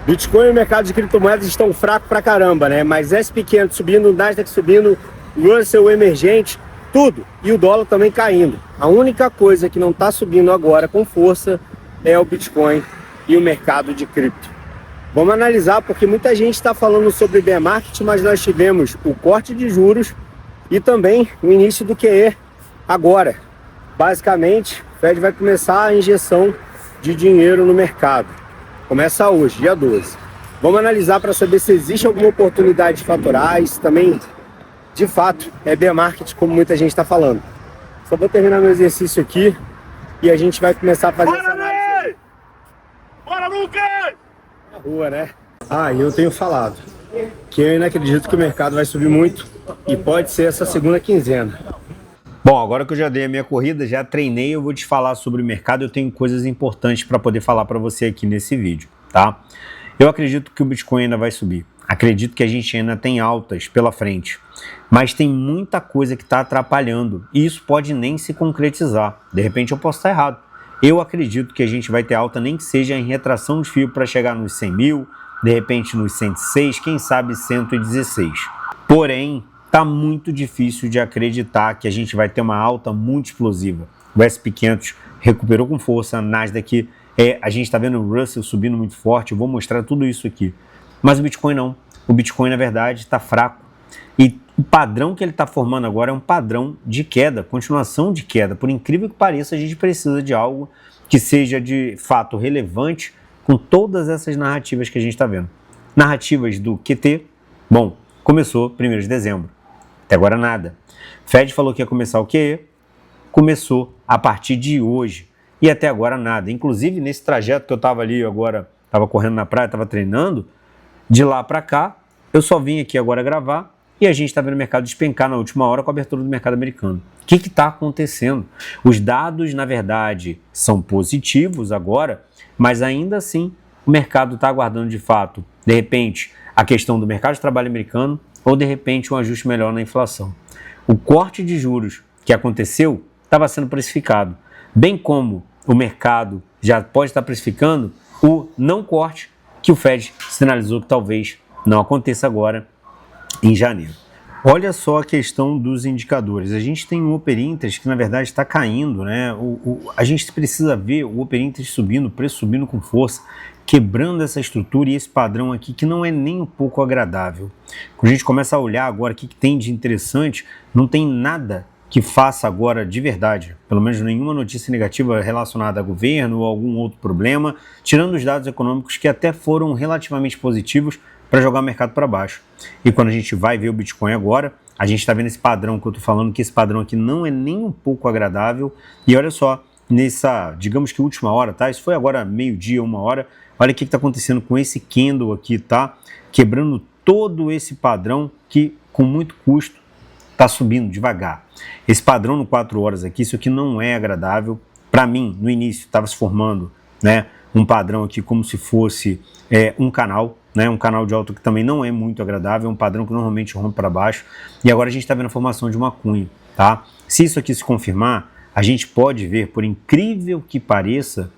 Bitcoin e o mercado de criptomoedas estão fracos pra caramba, né? Mas SP500 subindo, Nasdaq subindo, Russell emergente, tudo. E o dólar também caindo. A única coisa que não está subindo agora com força é o Bitcoin e o mercado de cripto. Vamos analisar, porque muita gente está falando sobre bear market, mas nós tivemos o corte de juros e também o início do QE agora. Basicamente, o Fed vai começar a injeção de dinheiro no mercado. Começa hoje, dia 12. Vamos analisar para saber se existe alguma oportunidade de faturar. Isso também, de fato, é bear market, como muita gente está falando. Só vou terminar meu exercício aqui e a gente vai começar a fazer essa análise. Bora, Lucas! Na rua, né? E eu tenho falado que eu ainda acredito que o mercado vai subir muito e pode ser essa segunda quinzena. Bom, agora que eu já dei a minha corrida, já treinei, eu vou te falar sobre o mercado. Eu tenho coisas importantes para poder falar para você aqui nesse vídeo, tá? Eu acredito que o Bitcoin ainda vai subir. Acredito que a gente ainda tem altas pela frente. Mas tem muita coisa que está atrapalhando e isso pode nem se concretizar. De repente eu posso estar errado. Eu acredito que a gente vai ter alta nem que seja em retração de fio para chegar nos 100 mil, de repente nos 106, quem sabe 116. Porém, tá muito difícil de acreditar que a gente vai ter uma alta muito explosiva. O SP500 recuperou com força, a Nasdaq, a gente está vendo o Russell subindo muito forte, eu vou mostrar tudo isso aqui. Mas o Bitcoin não. O Bitcoin, na verdade, está fraco. E o padrão que ele está formando agora é um padrão de queda, continuação de queda. Por incrível que pareça, a gente precisa de algo que seja de fato relevante com todas essas narrativas que a gente está vendo. Narrativas do QT, bom, começou 1º de dezembro. Até agora nada. Fed falou que ia começar o QE, começou a partir de hoje e até agora nada. Inclusive nesse trajeto que eu estava ali agora, estava correndo na praia, estava treinando, de lá para cá, eu só vim aqui agora gravar e a gente está vendo o mercado despencar na última hora com a abertura do mercado americano. O que está acontecendo? Os dados, na verdade, são positivos agora, mas ainda assim o mercado está aguardando de fato, de repente, a questão do mercado de trabalho americano ou de repente um ajuste melhor na inflação. O corte de juros que aconteceu estava sendo precificado, bem como o mercado já pode estar precificando o não corte que o Fed sinalizou que talvez não aconteça agora em janeiro. Olha só a questão dos indicadores. A gente tem um Open Interest que na verdade está caindo, né? A gente precisa ver o Open Interest subindo, o preço subindo com força, quebrando essa estrutura e esse padrão aqui que não é nem um pouco agradável. Quando a gente começa a olhar agora o que tem de interessante, não tem nada que faça agora de verdade, pelo menos nenhuma notícia negativa relacionada a governo ou algum outro problema, tirando os dados econômicos que até foram relativamente positivos para jogar o mercado para baixo. E quando a gente vai ver o Bitcoin agora, a gente está vendo esse padrão que eu estou falando, que esse padrão aqui não é nem um pouco agradável. E olha só, nessa, digamos que última hora, tá? Isso foi agora meio-dia, 1 hora. Olha o que está acontecendo com esse candle aqui, tá? Quebrando todo esse padrão que, com muito custo, está subindo devagar. Esse padrão no 4 horas aqui, isso aqui não é agradável. Para mim, no início, estava se formando, né, um padrão aqui como se fosse um canal, né, um canal de alta que também não é muito agradável, é um padrão que normalmente rompe para baixo. E agora a gente está vendo a formação de uma cunha, tá? Se isso aqui se confirmar, a gente pode ver, por incrível que pareça,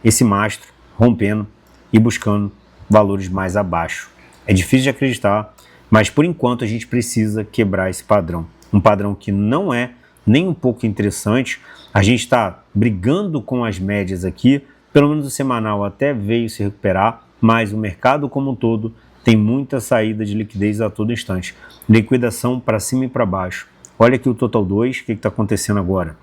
esse mastro rompendo e buscando valores mais abaixo. É difícil de acreditar, mas por enquanto a gente precisa quebrar esse padrão. Um padrão que não é nem um pouco interessante. A gente está brigando com as médias aqui, pelo menos o semanal até veio se recuperar, mas o mercado como um todo tem muita saída de liquidez a todo instante. Liquidação para cima e para baixo. Olha aqui o Total 2, o que está acontecendo agora?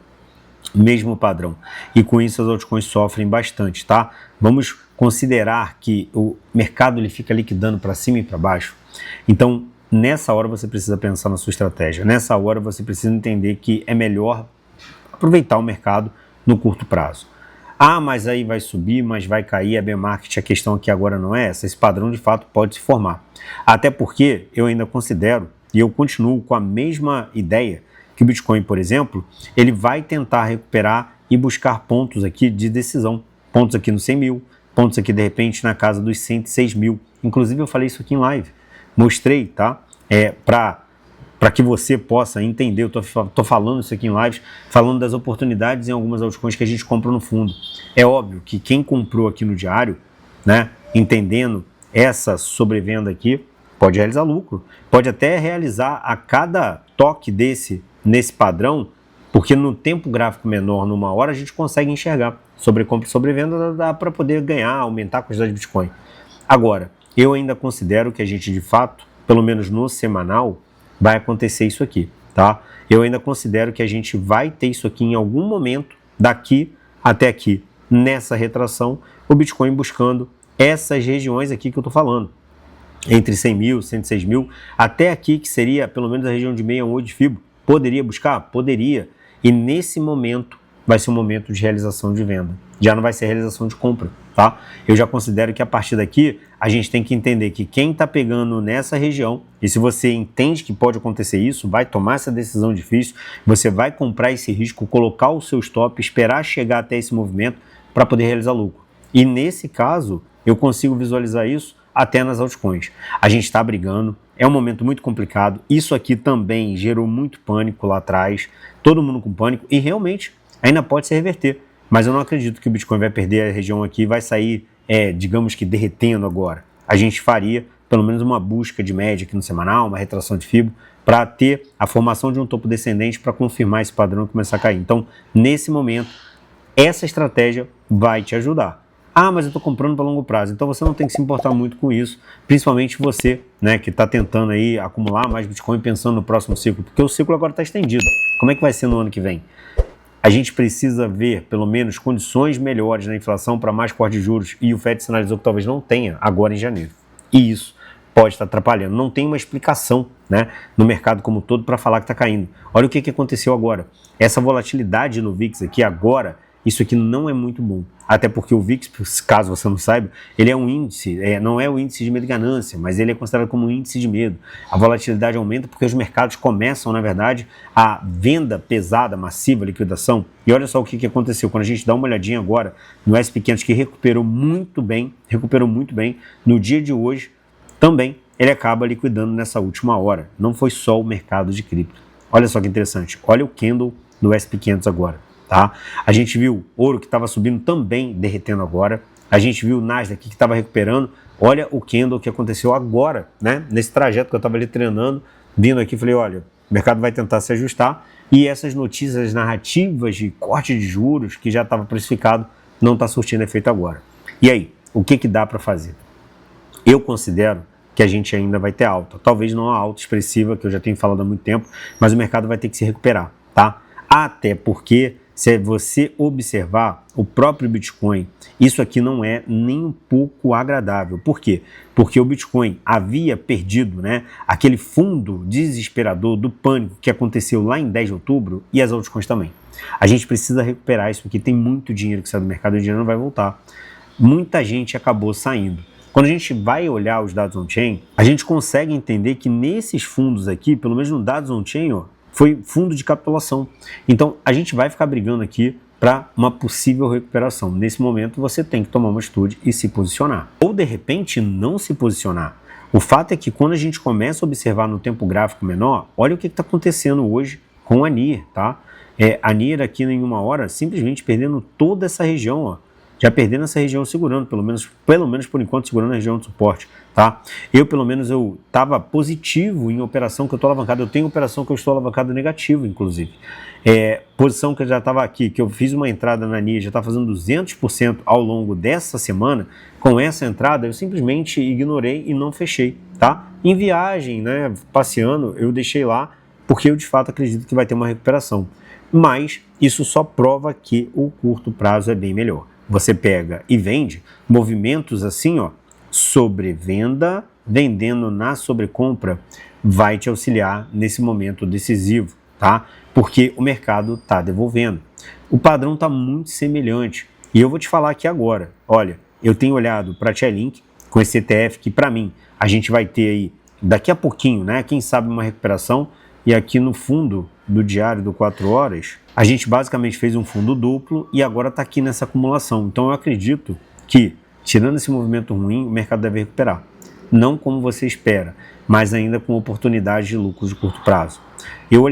Mesmo padrão. E com isso as altcoins sofrem bastante, tá? Vamos considerar que o mercado ele fica liquidando para cima e para baixo. Então, nessa hora você precisa pensar na sua estratégia. Nessa hora você precisa entender que é melhor aproveitar o mercado no curto prazo. Mas aí vai subir, mas vai cair, é bear market. A questão aqui agora não é essa. Esse padrão de fato pode se formar. Até porque eu ainda considero, e eu continuo com a mesma ideia, que o Bitcoin, por exemplo, ele vai tentar recuperar e buscar pontos aqui de decisão. Pontos aqui no 100 mil, pontos aqui de repente na casa dos 106 mil. Inclusive eu falei isso aqui em live. Mostrei, tá? Para que você possa entender, eu tô falando isso aqui em lives, falando das oportunidades em algumas altcoins que a gente compra no fundo. É óbvio que quem comprou aqui no diário, né, entendendo essa sobrevenda aqui, pode realizar lucro, pode até realizar a cada toque nesse padrão, porque no tempo gráfico menor, numa hora, a gente consegue enxergar sobrecompra e sobrevenda, dá para poder ganhar, aumentar a quantidade de Bitcoin. Agora, eu ainda considero que a gente, de fato, pelo menos no semanal, vai acontecer isso aqui, tá? Eu ainda considero que a gente vai ter isso aqui em algum momento, daqui até aqui, nessa retração, o Bitcoin buscando essas regiões aqui que eu tô falando, entre 100 mil, 106 mil, até aqui que seria pelo menos a região de 68 de Fibo. Poderia buscar? Poderia. E nesse momento vai ser um momento de realização de venda. Já não vai ser realização de compra, tá? Eu já considero que a partir daqui a gente tem que entender que quem está pegando nessa região, e se você entende que pode acontecer isso, vai tomar essa decisão difícil, você vai comprar esse risco, colocar o seu stop, esperar chegar até esse movimento para poder realizar lucro. E nesse caso, eu consigo visualizar isso até nas altcoins. A gente está brigando, é um momento muito complicado, isso aqui também gerou muito pânico lá atrás, todo mundo com pânico, e realmente ainda pode se reverter, mas eu não acredito que o Bitcoin vai perder a região aqui e vai sair, digamos que derretendo agora. A gente faria pelo menos uma busca de média aqui no semanal, uma retração de Fibo, para ter a formação de um topo descendente para confirmar esse padrão e começar a cair. Então, nesse momento, essa estratégia vai te ajudar. Ah, mas eu estou comprando para longo prazo. Então você não tem que se importar muito com isso, principalmente você, né, que está tentando aí acumular mais Bitcoin pensando no próximo ciclo, porque o ciclo agora está estendido. Como é que vai ser no ano que vem? A gente precisa ver, pelo menos, condições melhores na inflação para mais corte de juros, e o FED sinalizou que talvez não tenha agora em janeiro. E isso pode estar atrapalhando. Não tem uma explicação, né, no mercado como um todo para falar que está caindo. Olha o que aconteceu agora. Essa volatilidade no VIX aqui agora, isso aqui não é muito bom. Até porque o VIX, caso você não saiba, ele é um índice, não é o índice de medo e ganância, mas ele é considerado como um índice de medo. A volatilidade aumenta porque os mercados começam, na verdade, a venda pesada, massiva, liquidação. E olha só o que aconteceu. Quando a gente dá uma olhadinha agora no S&P 500, que recuperou muito bem, no dia de hoje, também ele acaba liquidando nessa última hora. Não foi só o mercado de cripto. Olha só que interessante. Olha o candle do S&P 500 agora. Tá? A gente viu ouro que estava subindo também derretendo agora. A gente viu o Nasdaq que estava recuperando. Olha o candle que aconteceu agora, né? Nesse trajeto que eu estava ali treinando, vindo aqui, falei, olha, o mercado vai tentar se ajustar e essas notícias narrativas de corte de juros que já estava precificado não está surtindo efeito agora. E aí, o que dá para fazer? Eu considero que a gente ainda vai ter alta. Talvez não a alta expressiva, que eu já tenho falado há muito tempo, mas o mercado vai ter que se recuperar, tá? Até porque, se você observar o próprio Bitcoin, isso aqui não é nem um pouco agradável. Por quê? Porque o Bitcoin havia perdido, né, aquele fundo desesperador do pânico que aconteceu lá em 10 de outubro e as altcoins também. A gente precisa recuperar isso porque tem muito dinheiro que sai do mercado e o dinheiro não vai voltar. Muita gente acabou saindo. Quando a gente vai olhar os dados on-chain, a gente consegue entender que nesses fundos aqui, pelo menos no dados on-chain, ó, foi fundo de capitulação. Então, a gente vai ficar brigando aqui para uma possível recuperação. Nesse momento, você tem que tomar uma atitude e se posicionar. Ou, de repente, não se posicionar. O fato é que quando a gente começa a observar no tempo gráfico menor, olha o que está acontecendo hoje com a NIR, tá? A NIR aqui em uma hora, simplesmente perdendo toda essa região, ó. Já perdendo essa região, segurando, pelo menos por enquanto, segurando a região de suporte, tá? Eu estava positivo em operação que eu estou alavancado, eu tenho operação que eu estou alavancado negativo, inclusive. Posição que eu já estava aqui, que eu fiz uma entrada na NIA, já está fazendo 200% ao longo dessa semana, com essa entrada eu simplesmente ignorei e não fechei, tá? Em viagem, né, passeando, eu deixei lá, porque eu de fato acredito que vai ter uma recuperação. Mas isso só prova que o curto prazo é bem melhor. Você pega e vende movimentos assim, ó, sobrevenda, vendendo na sobrecompra, vai te auxiliar nesse momento decisivo, tá? Porque o mercado está devolvendo. O padrão está muito semelhante. E eu vou te falar aqui agora, olha, eu tenho olhado para a Chainlink com esse ETF que para mim a gente vai ter aí daqui a pouquinho, né? Quem sabe uma recuperação. E aqui no fundo do diário do 4 horas, a gente basicamente fez um fundo duplo e agora está aqui nessa acumulação. Então eu acredito que, tirando esse movimento ruim, o mercado deve recuperar. Não como você espera, mas ainda com oportunidade de lucros de curto prazo. Eu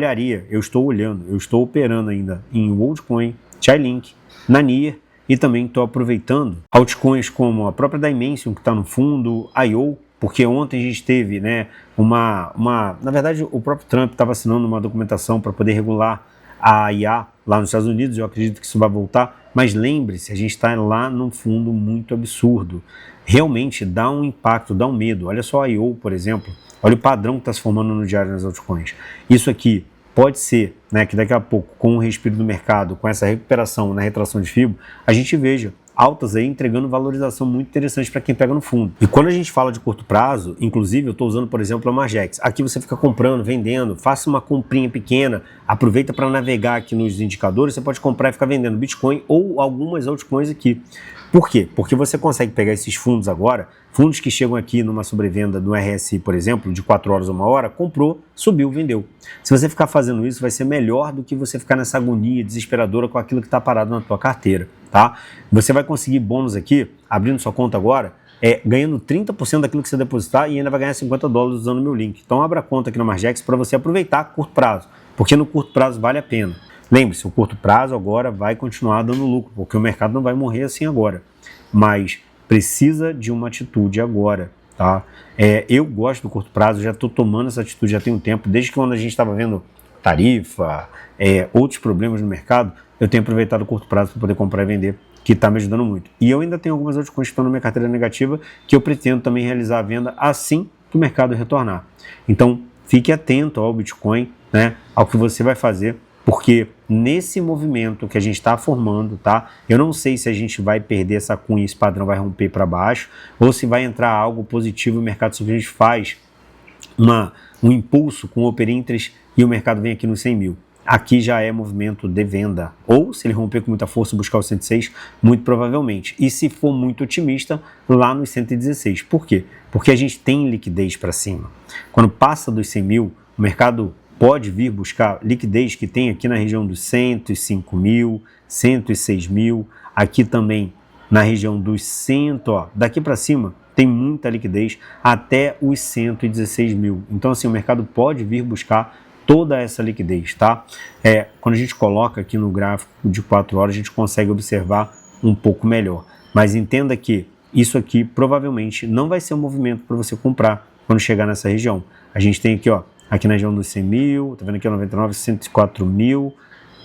estou operando ainda em WorldCoin, Chainlink, na NIR e também estou aproveitando altcoins como a própria Dimension, que está no fundo, IO, porque ontem a gente teve, né, na verdade o próprio Trump estava assinando uma documentação para poder regular a IA lá nos Estados Unidos. Eu acredito que isso vai voltar, mas lembre-se, a gente está lá num fundo muito absurdo, realmente dá um impacto, dá um medo. Olha só a IO, por exemplo, olha o padrão que está se formando no diário nas altcoins. Isso aqui pode ser, né, que daqui a pouco, com o respiro do mercado, com essa recuperação na retração de FIBO, a gente veja altas aí entregando valorização muito interessante para quem pega no fundo. E quando a gente fala de curto prazo, inclusive eu estou usando, por exemplo, a Margex. Aqui você fica comprando, vendendo, faça uma comprinha pequena, aproveita para navegar aqui nos indicadores, você pode comprar e ficar vendendo Bitcoin ou algumas altcoins aqui. Por quê? Porque você consegue pegar esses fundos agora, fundos que chegam aqui numa sobrevenda no RSI, por exemplo, de 4 horas ou 1 hora, comprou, subiu, vendeu. Se você ficar fazendo isso, vai ser melhor do que você ficar nessa agonia desesperadora com aquilo que está parado na tua carteira, tá? Você vai conseguir bônus aqui, abrindo sua conta agora, ganhando 30% daquilo que você depositar e ainda vai ganhar $50 usando o meu link. Então abra a conta aqui na Margex para você aproveitar a curto prazo, porque no curto prazo vale a pena. Lembre-se, o curto prazo agora vai continuar dando lucro, porque o mercado não vai morrer assim agora, mas precisa de uma atitude agora, tá? Eu gosto do curto prazo, já estou tomando essa atitude já tem um tempo, desde que quando a gente estava vendo tarifa, outros problemas no mercado, eu tenho aproveitado o curto prazo para poder comprar e vender, que está me ajudando muito. E eu ainda tenho algumas outras coisas que estão na minha carteira negativa, que eu pretendo também realizar a venda assim que o mercado retornar. Então, fique atento ao Bitcoin, né, ao que você vai fazer, porque nesse movimento que a gente está formando, tá? Eu não sei se a gente vai perder essa cunha, esse padrão vai romper para baixo, ou se vai entrar algo positivo e o mercado simplesmente faz um impulso com o Open Interest e o mercado vem aqui nos 100 mil. Aqui já é movimento de venda. Ou se ele romper com muita força e buscar o 106, muito provavelmente. E se for muito otimista, lá nos 116. Por quê? Porque a gente tem liquidez para cima. Quando passa dos 100 mil, o mercado pode vir buscar liquidez que tem aqui na região dos 105 mil, 106 mil, aqui também na região dos 100, ó, daqui para cima tem muita liquidez até os 116 mil. Então assim, o mercado pode vir buscar toda essa liquidez, tá? Quando a gente coloca aqui no gráfico de 4 horas, a gente consegue observar um pouco melhor. Mas entenda que isso aqui provavelmente não vai ser um movimento para você comprar quando chegar nessa região. A gente tem aqui, ó, aqui na região dos 100 mil, tá vendo aqui, 99, 104 mil,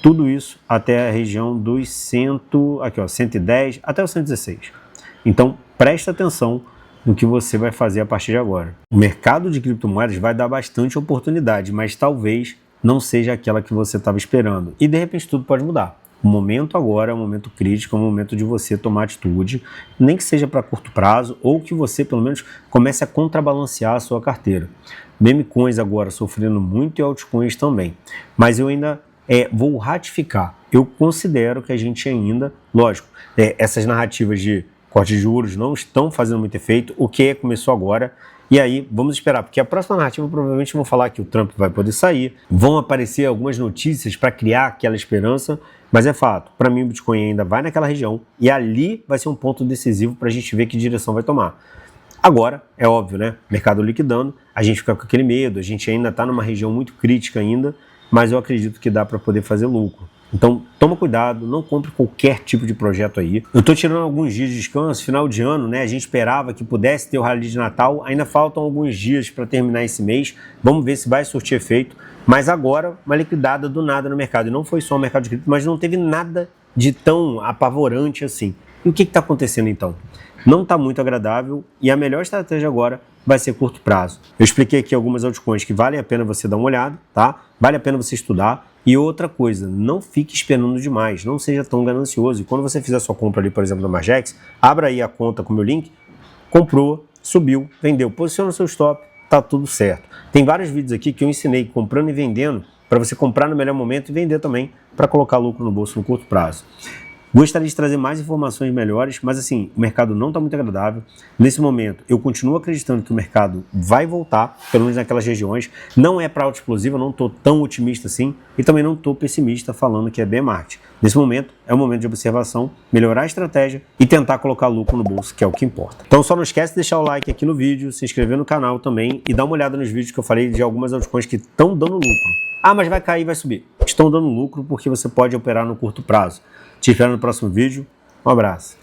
tudo isso até a região dos 110, até os 116. Então, presta atenção no que você vai fazer a partir de agora. O mercado de criptomoedas vai dar bastante oportunidade, mas talvez não seja aquela que você estava esperando. E de repente tudo pode mudar. O momento agora é um momento crítico, é um momento de você tomar atitude, nem que seja para curto prazo, ou que você pelo menos comece a contrabalancear a sua carteira. Meme coins agora sofrendo muito e altcoins também. Mas eu ainda vou ratificar. Eu considero que a gente ainda, lógico, essas narrativas de corte de juros não estão fazendo muito efeito, o que começou agora. E aí, vamos esperar, porque a próxima narrativa provavelmente vão falar que o Trump vai poder sair, vão aparecer algumas notícias para criar aquela esperança, mas é fato, para mim o Bitcoin ainda vai naquela região e ali vai ser um ponto decisivo para a gente ver que direção vai tomar. Agora, é óbvio, né? Mercado liquidando, a gente fica com aquele medo, a gente ainda está numa região muito crítica ainda, mas eu acredito que dá para poder fazer lucro. Então, toma cuidado, não compre qualquer tipo de projeto aí. Eu estou tirando alguns dias de descanso, final de ano, né? A gente esperava que pudesse ter o rally de Natal, ainda faltam alguns dias para terminar esse mês. Vamos ver se vai surtir efeito. Mas agora, uma liquidada do nada no mercado. E não foi só o mercado de cripto, mas não teve nada de tão apavorante assim. E o que está acontecendo então? Não está muito agradável e a melhor estratégia agora vai ser curto prazo. Eu expliquei aqui algumas altcoins que valem a pena você dar uma olhada, tá? Vale a pena você estudar. E outra coisa, não fique esperando demais, não seja tão ganancioso. E quando você fizer a sua compra ali, por exemplo, da Margex, abra aí a conta com o meu link, comprou, subiu, vendeu, posiciona o seu stop, tá tudo certo. Tem vários vídeos aqui que eu ensinei comprando e vendendo para você comprar no melhor momento e vender também para colocar lucro no bolso no curto prazo. Gostaria de trazer mais informações melhores, mas assim, o mercado não está muito agradável. Nesse momento, eu continuo acreditando que o mercado vai voltar, pelo menos naquelas regiões. Não é para alta explosiva, eu não estou tão otimista assim, e também não estou pessimista falando que é bear market. Nesse momento, é um momento de observação, melhorar a estratégia e tentar colocar lucro no bolso, que é o que importa. Então só não esquece de deixar o like aqui no vídeo, se inscrever no canal também e dar uma olhada nos vídeos que eu falei de algumas altcoins que estão dando lucro. Ah, mas vai cair, vai subir. Estão dando lucro porque você pode operar no curto prazo. Te espero no próximo vídeo. Um abraço.